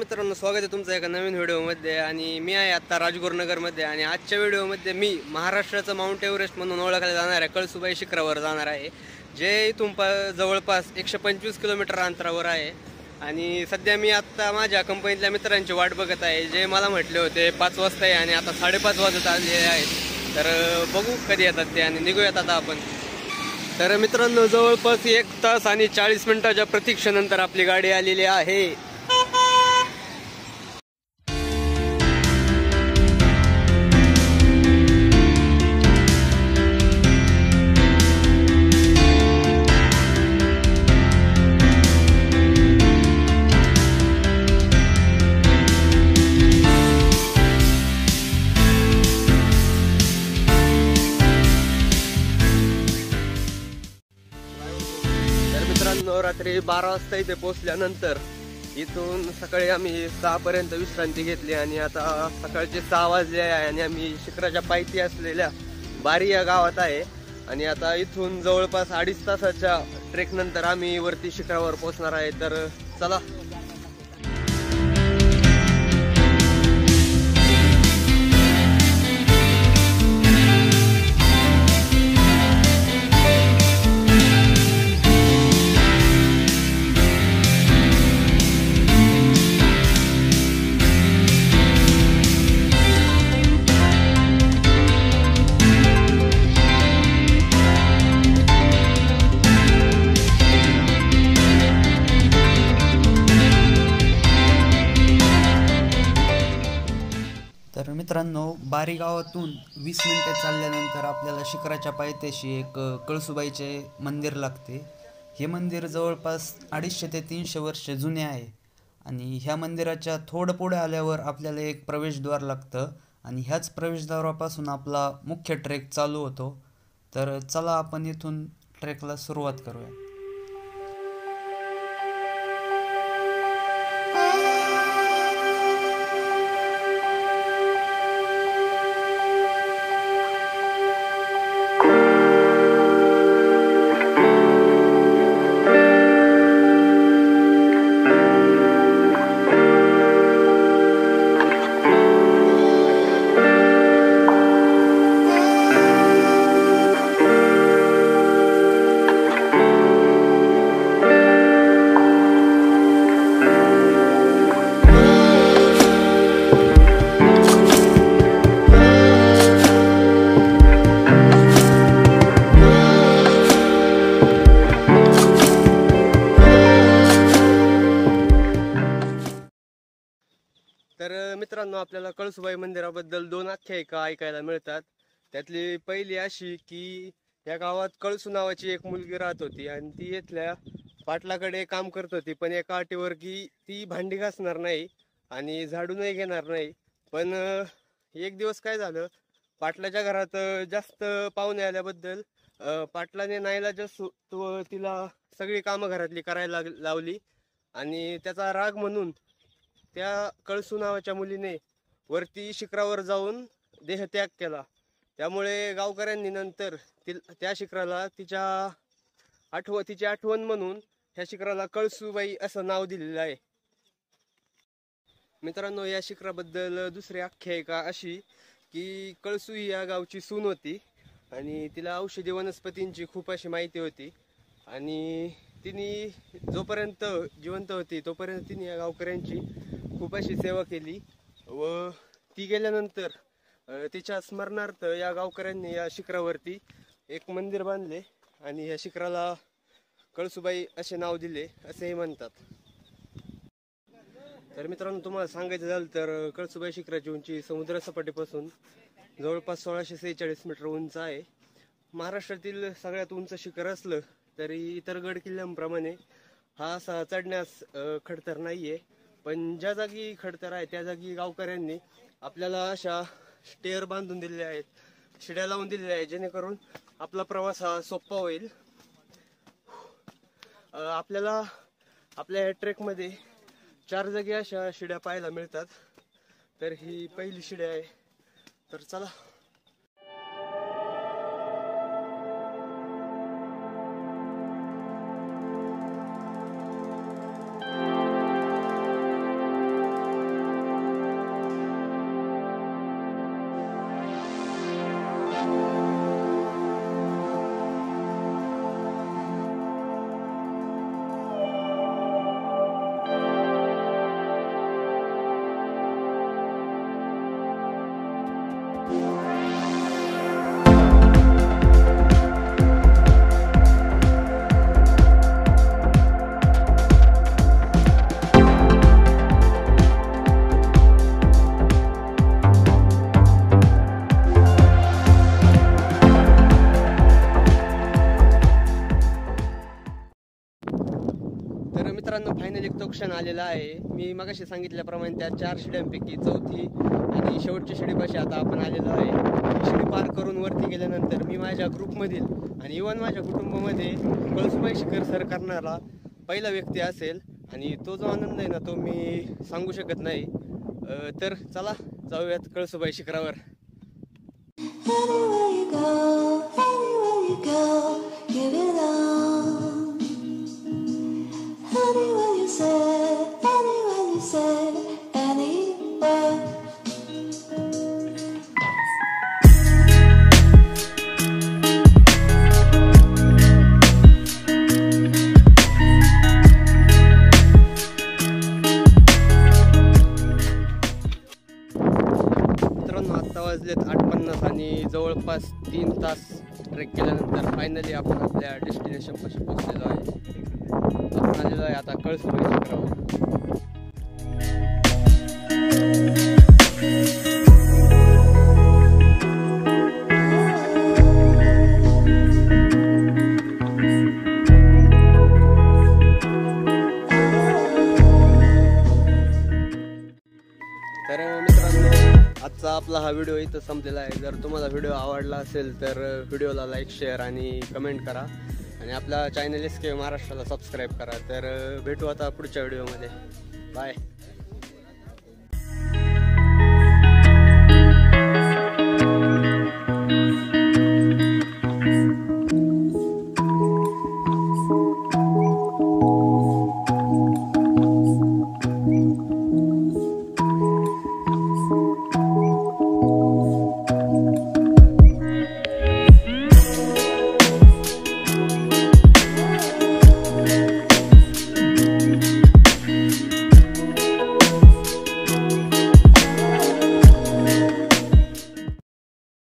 मित्रांनो, स्वागत आहे तुमचं एका नवीन व्हिडिओमध्ये. आणि मी आहे आता राजगुरुनगरमध्ये. आणि आजच्या व्हिडिओमध्ये मी महाराष्ट्राचं माउंट एव्हरेस्ट म्हणून ओळखलं जाणार आहे कळसुबाई शिखरावर जाणार आहे, जे इथून जवळपास 125 किलोमीटर अंतरावर आहे. आणि सध्या मी आत्ता माझ्या कंपनीतल्या मित्रांची वाट बघत आहे, जे मला म्हटले होते 5 वाजता आहे आणि आता 5:30 वाजत आले आहेत. तर बघू कधी येतात ते आणि निघूयात आता आपण. तर मित्रांनो, जवळपास 1 तास आणि 40 मिनिटाच्या प्रतीक्षेनंतर आपली गाडी आलेली आहे. रात्री 12 वाजता इथे पोहोचल्यानंतर इथून सकाळी आम्ही 6 पर्यंत विश्रांती घेतली आणि आता सकाळचे 6 वाजले आहे आणि आम्ही शिखराच्या पायथ्याशी असलेल्या बारी या गावात आहे. आणि आता इथून जवळपास 2.5 तासाच्या ट्रेक नंतर आम्ही वरती शिखरावर पोहोचणार आहे. तर चला. तर मित्रांनो, बारी गावातून 20 मिनिटे चालल्यानंतर आपल्याला शिखराच्या पायथ्याशी एक कळसुबाईचे मंदिर लागते. हे मंदिर जवळपास 250 ते 300 वर्ष जुने आहे. आणि ह्या मंदिराच्या थोडं पुढे आल्यावर आपल्याला एक प्रवेशद्वार लागतं आणि ह्याच प्रवेशद्वारापासून आपला मुख्य ट्रेक चालू होतो. तर चला, आपण इथून ट्रेकला सुरुवात करूया. तर मित्रांनो, आपल्याला कळसुबाई मंदिराबद्दल 2 आख्यायिका ऐकायला मिळतात. त्यातली पहिली अशी की या गावात कळसू नावाची एक मुलगी राहत होती आणि ती इथल्या पाटलाकडे काम करत होती, पण एका अटीवर की ती भांडी घासणार नाही आणि झाडूनही घेणार नाही. पण एक दिवस काय झालं, पाटलाच्या घरात जास्त पाहुणे आल्याबद्दल पाटलाने नाईलाजास्तव तिला सगळी कामं घरातली करायला लावली. आणि त्याचा राग म्हणून त्या कळसू नावाच्या मुलीने वरती शिखरावर जाऊन देहत्याग केला. त्यामुळे गावकऱ्यांनी नंतर त्या शिखराला तिची आठवण म्हणून ह्या शिखराला कळसूबाई असं नाव दिलेलं आहे. मित्रांनो, या शिखराबद्दल दुसरी आख्यायिका अशी की कळसू ही या गावची सून होती आणि तिला औषधी वनस्पतींची खूप अशी माहिती होती. आणि तिने जोपर्यंत जिवंत होती तोपर्यंत तिने या गावकऱ्यांची खूप अशी सेवा केली. व ती गेल्यानंतर तिच्या स्मरणार्थ या गावकऱ्यांनी या शिखरावरती एक मंदिर बांधले आणि या शिखराला कळसुबाई असे नाव दिले असेही म्हणतात. तर मित्रांनो, तुम्हाला सांगायचं झालं तर कळसुबाई शिखराची उंची समुद्रसपाटीपासून जवळपास 1646 मीटर उंच आहे. महाराष्ट्रातील सगळ्यात उंच शिखर असलं तरी इतर गड किल्ल्यांप्रमाणे हा असा चढण्यास खडतर नाहीये. पण ज्या जागी खडतर आहे त्या जागी गावकऱ्यांनी आपल्याला अशा स्टेअर बांधून दिलेल्या आहेत, शिड्या लावून दिलेल्या आहेत, जेणेकरून आपला प्रवास हा सोपा होईल. आपल्याला आपल्या ट्रेकमध्ये 4 जागी अशा शिड्या पाहायला मिळतात. तर ही पहिली शिडी आहे. तर चला. पोर्शन आलेला आहे. मी मगाशी सांगितल्याप्रमाणे त्या 4 शिड्यांपैकी चौथी आणि शेवटची शिडीपाशी आता आपण आलेलो आहे. ही शिडी पार करून वरती गेल्यानंतर मी माझ्या ग्रुपमधील आणि इव्हन माझ्या कुटुंबामध्ये कळसुबाई शिखर सर करणारा पहिला व्यक्ती असेल आणि तो जो आनंद आहे ना तो मी सांगू शकत नाही. तर चला जाऊयात कळसुबाई शिखरावर. Anywhere you go, anywhere you go, you belong. Anywhere you say, anywhere you say, anywhere. आत्ता वाजलेत 8:50 आणि जवळपास 3 तास ट्रेक केल्यानंतर फायनली आपण आपल्या डेस्टिनेशन पाशी पोहोचलेलो आहे. आपण आलेलो आहे आता कळसुबाई शिखरावर. तर मित्रांनो आजचा आपला हा व्हिडिओ इथं संपलेला आहे. जर तुम्हाला व्हिडिओ आवडला असेल तर व्हिडिओला लाईक शेअर आणि कमेंट करा आणि आपल्या चॅनल SK महाराष्ट्राला सबस्क्राईब करा. तर भेटू आता पुढच्या व्हिडिओमध्ये. बाय.